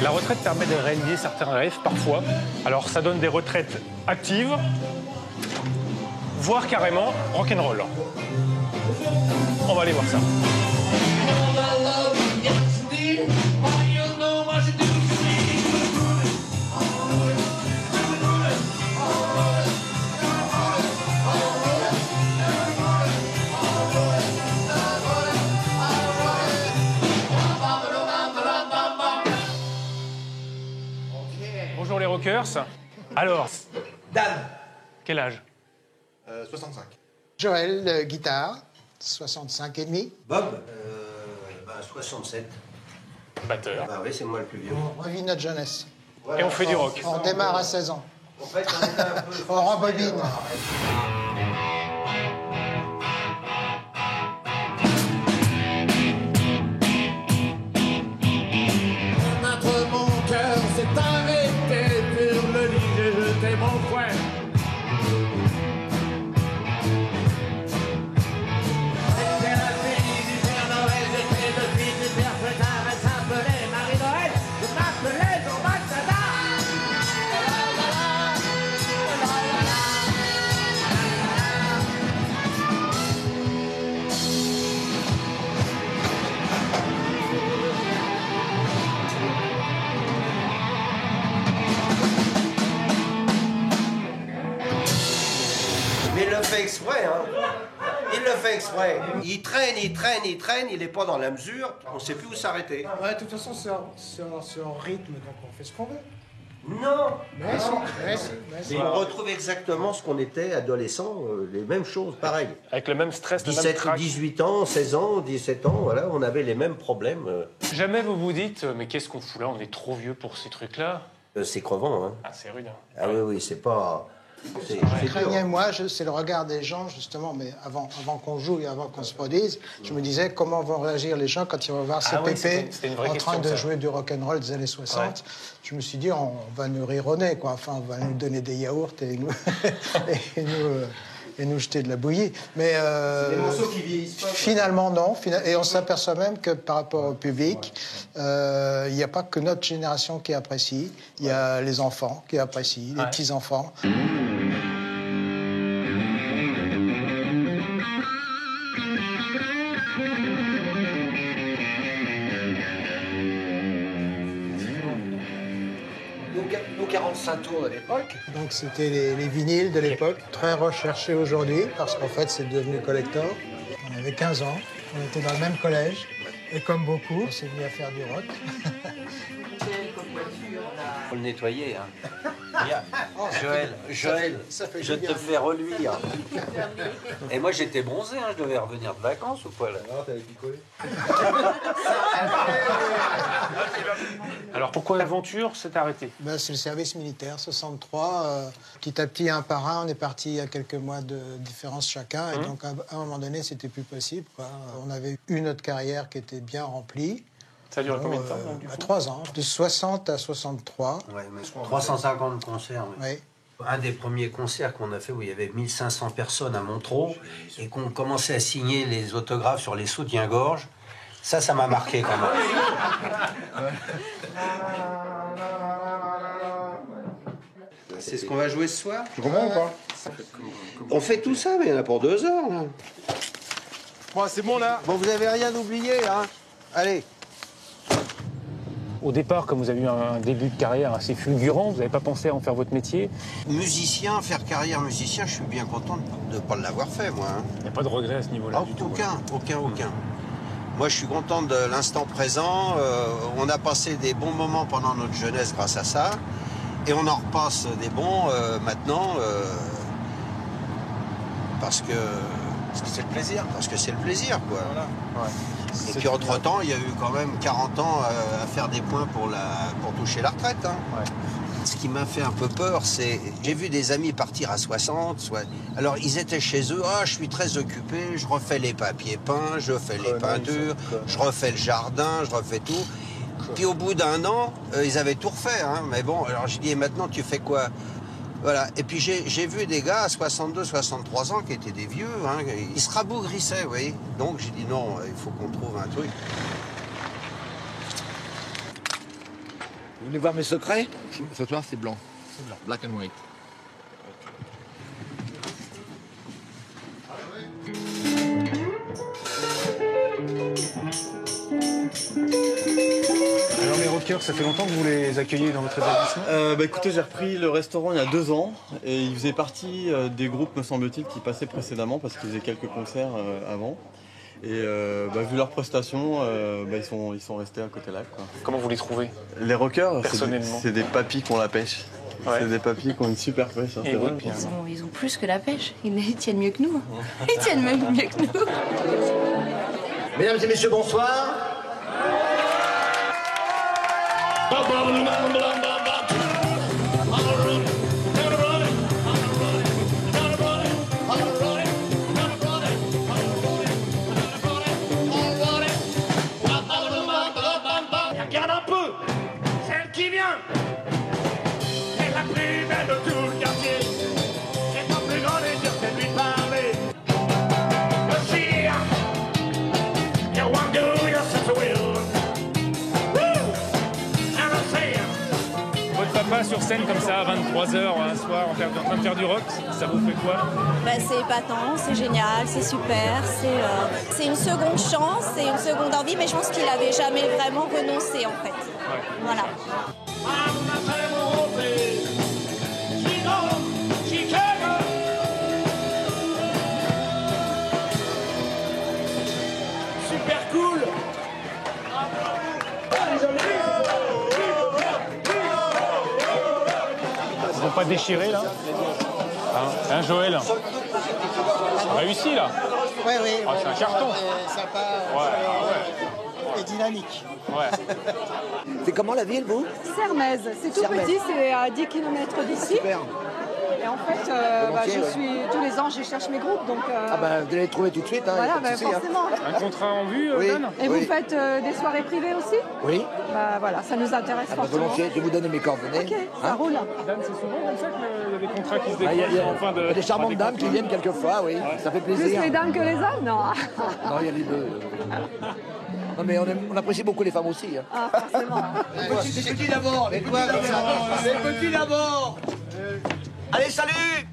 La retraite permet de réaliser certains rêves parfois. Alors ça donne des retraites actives, voire carrément rock'n'roll. On va aller voir ça. Bonjour les rockers. Alors, Dan. quel âge? 65. Joël, guitare, 65 et demi. Bob, 67. Batteur. Bah oui, c'est moi le plus vieux. On revit notre jeunesse. Voilà. Et on fait du rock. On démarre à 16 ans. En fait, on était un peu... On rembobine. Entre mon cœur s'est arrêté sur le lit, j'ai jeté mon fouet. C'était la fille du Père Noël, j'étais depuis du Père Fouettard, elle s'appelait Marie-Noël, je m'appelais Jean-Marc Sadar. Mais il le fait exprès, hein. Il le fait exprès. Il traîne, il traîne, il traîne, il n'est pas dans la mesure, on ne sait plus où s'arrêter. Ouais, de toute façon, c'est en rythme, donc on fait ce qu'on veut. Non. Mais si, mais si, mais si. Et on retrouve exactement ce qu'on était adolescent, les mêmes choses, pareil. Avec le même stress, le même 17, trac. 18 ans, 16 ans, 17 ans, voilà, on avait les mêmes problèmes. Jamais vous vous dites, mais qu'est-ce qu'on fout là? On est trop vieux pour ces trucs-là. C'est crevant, hein. Ah, c'est rude. Hein. Ah oui, oui, c'est pas... C'est Je dur. craignais, moi, c'est le regard des gens, justement, mais avant qu'on joue et avant qu'on se produise, je me disais comment vont réagir les gens quand ils vont voir ces oui, pépés c'était une vraie en train question, de ça. jouer du rock'n'roll des années 60. Ouais. Je me suis dit, on va nous rire au nez, quoi. Enfin, on va nous donner des yaourts et nous, et nous jeter de la bouillie. Mais Des morceaux qui vieillissent pas. finalement, non. Et on s'aperçoit même que par rapport au public, il n'y a pas que notre génération qui apprécie. Il y a les enfants qui apprécient, les petits-enfants. Nos 45 tours de l'époque. Donc c'était les vinyles de l'époque, très recherchés aujourd'hui, parce qu'en fait c'est devenu collector. On avait 15 ans, on était dans le même collège, et comme beaucoup, on s'est mis à faire du rock. Faut le nettoyer, hein. Joël, ça fait je du bien. te fais reluire. Et moi, j'étais bronzé, hein, je devais revenir de vacances ou quoi, là? Non, t'avais picolé. Alors pourquoi l'aventure s'est arrêtée? Ben, c'est le service militaire, 63. Petit à petit, un par un, on est parti il y a quelques mois de différence chacun, et donc à un moment donné, c'était plus possible, quoi. On avait eu notre carrière qui était bien remplie. Ça a duré combien de temps, donc, du À coup 3 ans, de 60 à 63. Ouais, mais 350 concerts, oui. Oui. Un des premiers concerts qu'on a fait où il y avait 1500 personnes à Montreux et qu'on commençait à signer les autographes sur les soutiens-gorge, ça m'a marqué quand même. C'est ce qu'on va jouer ce soir? Tu comprends ou pas? On fait tout ça, mais il y en a pour 2 heures, là. Bon, c'est bon, là. Bon, vous avez rien oublié, hein? Allez. Au départ, comme vous avez eu un début de carrière assez fulgurant, vous n'avez pas pensé à en faire votre métier? Musicien, faire carrière musicien, je suis bien content de ne pas l'avoir fait, moi. Hein. Il n'y a pas de regret à ce niveau-là du tout. Aucun. Moi, je suis content de l'instant présent. On a passé des bons moments pendant notre jeunesse grâce à ça. Et on en repasse des bons maintenant. Parce que Parce que c'est le plaisir. Parce que c'est le plaisir, quoi. Voilà. Ouais. Et puis entre-temps, il y a eu quand même 40 ans à faire des points pour toucher la retraite. Hein. Ouais. Ce qui m'a fait un peu peur, c'est... J'ai vu des amis partir à 60. Alors, ils étaient chez eux. Ah, je suis très occupé, je refais les papiers peints, je fais les peintures, je refais le jardin, je refais tout. Puis au bout d'un an, ils avaient tout refait. Hein. Mais bon, alors j'ai dit, et maintenant, tu fais quoi? Voilà. Et puis j'ai vu des gars à 62, 63 ans qui étaient des vieux. Hein. Ils se rabougrissaient, vous voyez. Donc j'ai dit, non, il faut qu'on trouve un truc. Vous voulez voir mes secrets? Ce soir, c'est blanc. C'est blanc. Black and white. Alors les rockers, ça fait longtemps que vous les accueillez dans votre établissement? Écoutez, j'ai repris le restaurant il y a 2 ans et ils faisaient partie des groupes, me semble-t-il, qui passaient précédemment parce qu'ils faisaient quelques concerts avant. Et vu leurs prestations, ils sont restés à côté là. Quoi. Comment vous les trouvez? Les rockers, Personnellement. c'est des papis qui ont la pêche. Ouais. C'est des papis qui ont une super pêche. Hein, Et c'est oui, vrai. bien. Ils ont plus que la pêche. Ils tiennent mieux que nous. Ils tiennent même mieux que nous. Mesdames et messieurs, bonsoir. Regarde un peu, celle qui vient est la plus belle de tout le quartier. C'est ton plus grand désir, c'est de lui parler. Le chien, you want to do yourself a will. Woo! And I say, Votre papa sur scène comme ça à 23h un soir en train de faire du rock, ça vous fait quoi? C'est épatant, c'est génial, c'est super, c'est une seconde chance, c'est une seconde envie, mais je pense qu'il n'avait jamais vraiment renoncé en fait. Ouais. Voilà. super cool. Ils vont pas déchirer là? Hein, Joël? Réussi là? Oui, oui. Ah, c'est un carton. Sympa Ouais, et dynamique. ouais. C'est comment la ville, vous? Sermez, c'est tout Sermez. petit, c'est à 10 km d'ici. Super. Et en fait, Volontiers, ouais. tous les ans, je cherche mes groupes. Donc, Vous allez les trouver tout de suite. Hein, voilà, y a pas de souci, hein. forcément. Un contrat en vue, Oui. Dan? Et Oui. vous faites des soirées privées aussi? Oui. Voilà, ça nous intéresse fortement. Volontiers, je vais vous donner mes coordonnées. Ok, ça Hein? roule. Dan, c'est souvent comme ça qu'il y a des contrats qui se Il y décrochent a en fin de... des charmantes dames qui viennent quelquefois, oui. Ça fait Plus plaisir. les dames que les hommes, non? Non, il y a les deux. Non, mais on apprécie beaucoup les femmes aussi. Hein. Ah, forcément. Les petits d'abord, les petits d'abord. Les petits d'abord. Allez, salut!